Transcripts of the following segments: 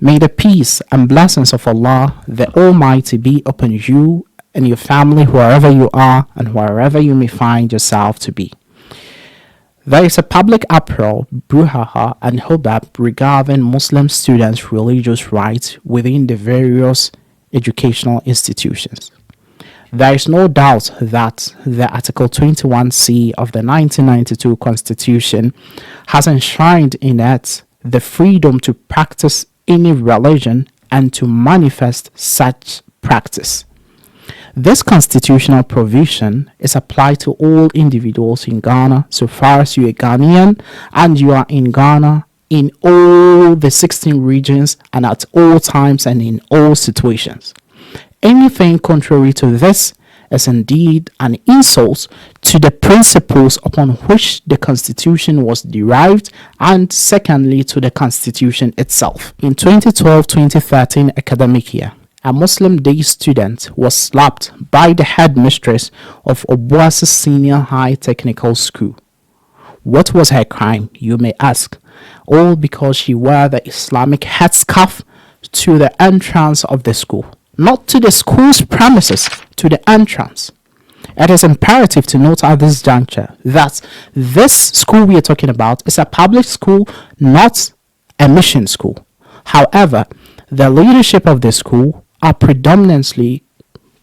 May the peace and blessings of Allah, the Almighty, be upon you and your family, wherever you are and wherever you may find yourself to be. There is a public uproar, brouhaha, and hubbub regarding Muslim students' religious rights within the various educational institutions. There is no doubt that the Article 21C of the 1992 Constitution has enshrined in it the freedom to practice any religion and to manifest such practice. This constitutional provision is applied to all individuals in Ghana so far as you are Ghanaian and you are in Ghana in all the 16 regions and at all times and in all situations. Anything contrary to this is indeed an insult to the principles upon which the Constitution was derived, and secondly to the Constitution itself. In 2012-2013 academic year, a Muslim day student was slapped by the headmistress of Obuasi Senior High Technical School. What was her crime, you may ask? All because she wore the Islamic headscarf to the entrance of the school. Not to the school's premises, to the entrance. It is imperative to note at this juncture that this school we are talking about is a public school, not a mission school. However, the leadership of the school are predominantly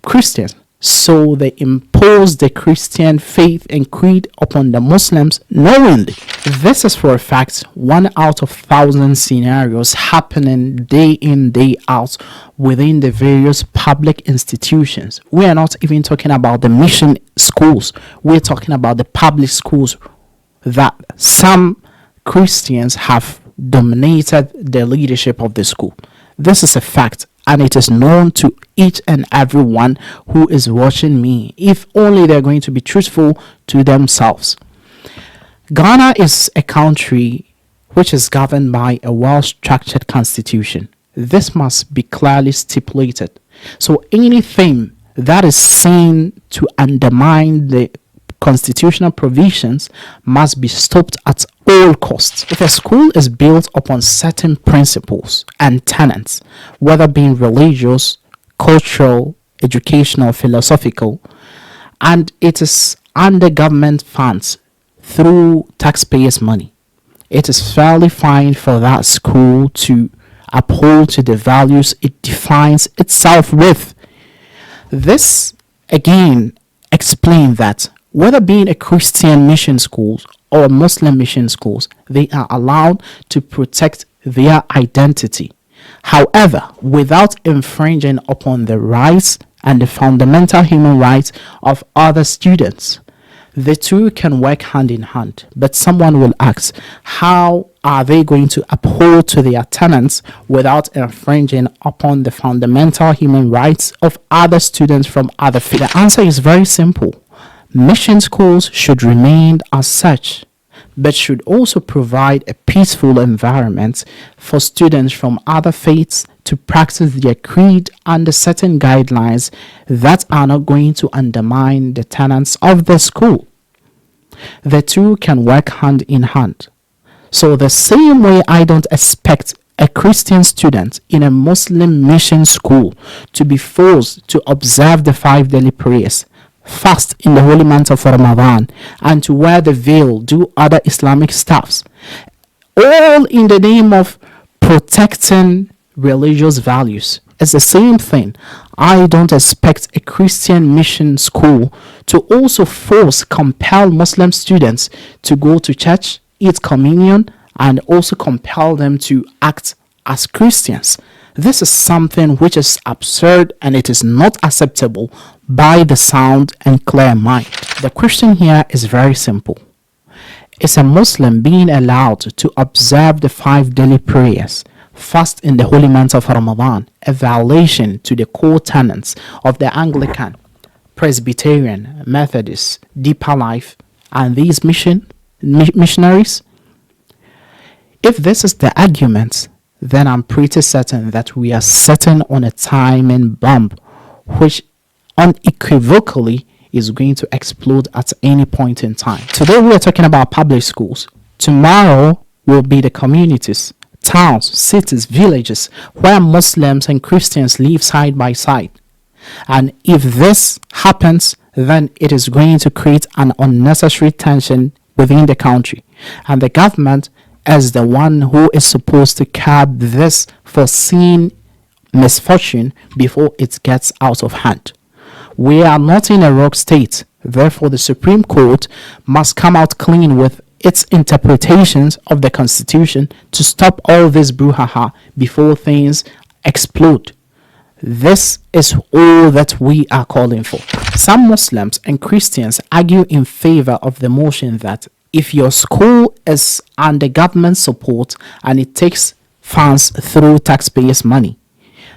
Christians, so they impose the Christian faith and creed upon the Muslims knowingly. This is for a fact 1 out of 1,000 scenarios happening day in, day out within the various public institutions. We are not even talking about the mission schools. We're talking about the public schools that some Christians have dominated the leadership of the school. This is a fact, and it is known to each and every one who is watching me, if only they're going to be truthful to themselves. Ghana is a country which is governed by a well-structured constitution. This must be clearly stipulated. So anything that is seen to undermine the constitutional provisions must be stopped at all costs. If a school is built upon certain principles and tenets, whether being religious, cultural, educational, philosophical, and it is under government funds through taxpayers' money, it is fairly fine for that school to uphold to the values it defines itself with. This again explains that whether being a Christian mission schools or Muslim mission schools, they are allowed to protect their identity. However, without infringing upon the rights and the fundamental human rights of other students. The two can work hand in hand, but someone will ask, how are they going to uphold to their tenants without infringing upon the fundamental human rights of other students from other faiths? The answer is very simple. Mission schools should remain as such, but should also provide a peaceful environment for students from other faiths to practice their creed under certain guidelines that are not going to undermine the tenets of the school. The two can work hand in hand. So the same way I don't expect a Christian student in a Muslim mission school to be forced to observe the 5 daily prayers, fast in the holy month of Ramadan, and to wear the veil, do other Islamic stuffs, all in the name of protecting religious values. It's the same thing. I don't expect a Christian mission school to also compel Muslim students to go to church, eat communion, and also compel them to act as Christians. This is something which is absurd, and it is not acceptable by the sound and clear mind. The question here is very simple. Is a Muslim being allowed to observe the 5 daily prayers, fast in the holy month of Ramadan, a violation to the core tenets of the Anglican, Presbyterian, Methodist, Deeper Life, and these missionaries? If this is the argument, then I'm pretty certain that we are sitting on a timing bomb which unequivocally is going to explode at any point in time. Today we are talking about public schools. Tomorrow will be the communities. towns, cities, villages where Muslims and Christians live side by side. And if this happens, then it is going to create an unnecessary tension within the country. And the government is the one who is supposed to curb this foreseen misfortune before it gets out of hand. We are not in a rogue state. Therefore, the Supreme Court must come out clean with its interpretations of the Constitution to stop all this brouhaha before things explode. This is all that we are calling for. Some Muslims and Christians argue in favor of the motion that if your school is under government support and it takes funds through taxpayers' money,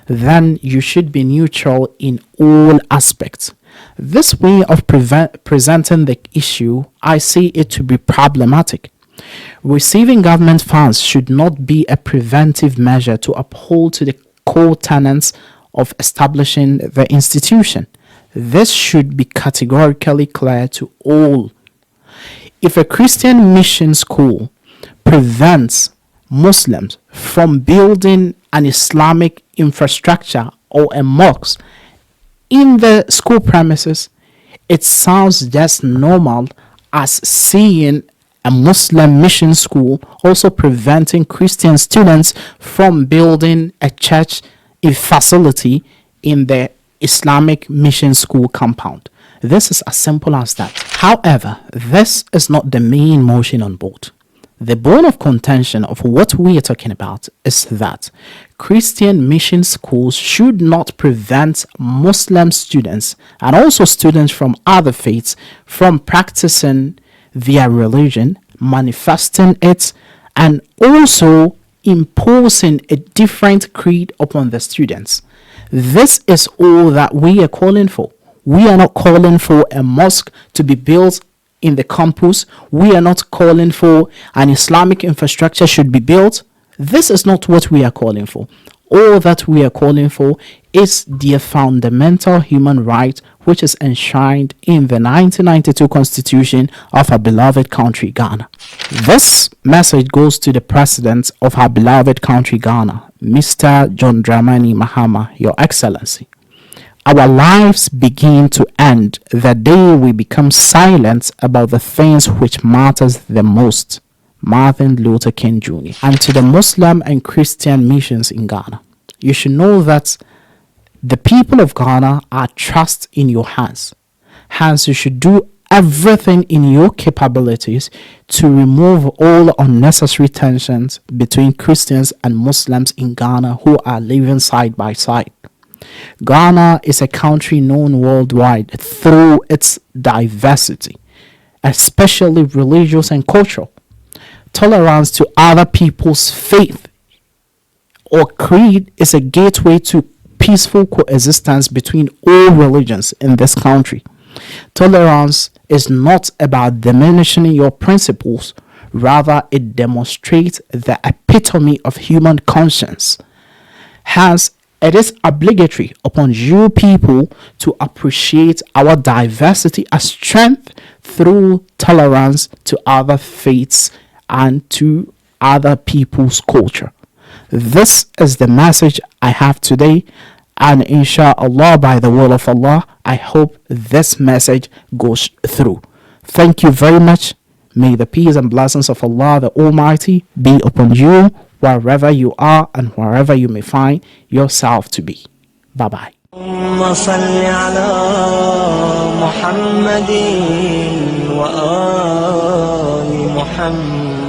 then you should be neutral in all aspects. This way of presenting the issue, I see it to be problematic. Receiving government funds should not be a preventive measure to uphold to the core tenets of establishing the institution. This should be categorically clear to all. If a Christian mission school prevents Muslims from building an Islamic infrastructure or a mosque in the school premises, it sounds just normal as seeing a Muslim mission school also preventing Christian students from building a church, a facility in the Islamic mission school compound. This is as simple as that. However, this is not the main motion on board. The bone of contention of what we are talking about is that Christian mission schools should not prevent Muslim students and also students from other faiths from practicing their religion, manifesting it, and also imposing a different creed upon the students. This is all that we are calling for. We are not calling for a mosque to be built in the campus. We are not calling for an Islamic infrastructure should be built. This is not what we are calling for. All that we are calling for is the fundamental human right which is enshrined in the 1992 Constitution of our beloved country, Ghana. This message goes to the President of our beloved country, Ghana, Mr. John Dramani Mahama, Your Excellency. Our lives begin to end the day we become silent about the things which matters the most. Martin Luther King Jr. And to the Muslim and Christian missions in Ghana, you should know that the people of Ghana are trust in your hands. Hence, you should do everything in your capabilities to remove all unnecessary tensions between Christians and Muslims in Ghana who are living side by side. Ghana is a country known worldwide through its diversity, especially religious and cultural. Tolerance to other people's faith or creed is a gateway to peaceful coexistence between all religions in this country. Tolerance is not about diminishing your principles, rather it demonstrates the epitome of human conscience. Hence, it is obligatory upon you people to appreciate our diversity as strength through tolerance to other faiths and to other people's culture. This is the message I have today, and inshallah, by the will of Allah, I hope this message goes through. Thank you very much. May the peace and blessings of Allah the Almighty be upon you wherever you are and wherever you may find yourself to be. Bye bye. اللهم صل على محمد وآل محمد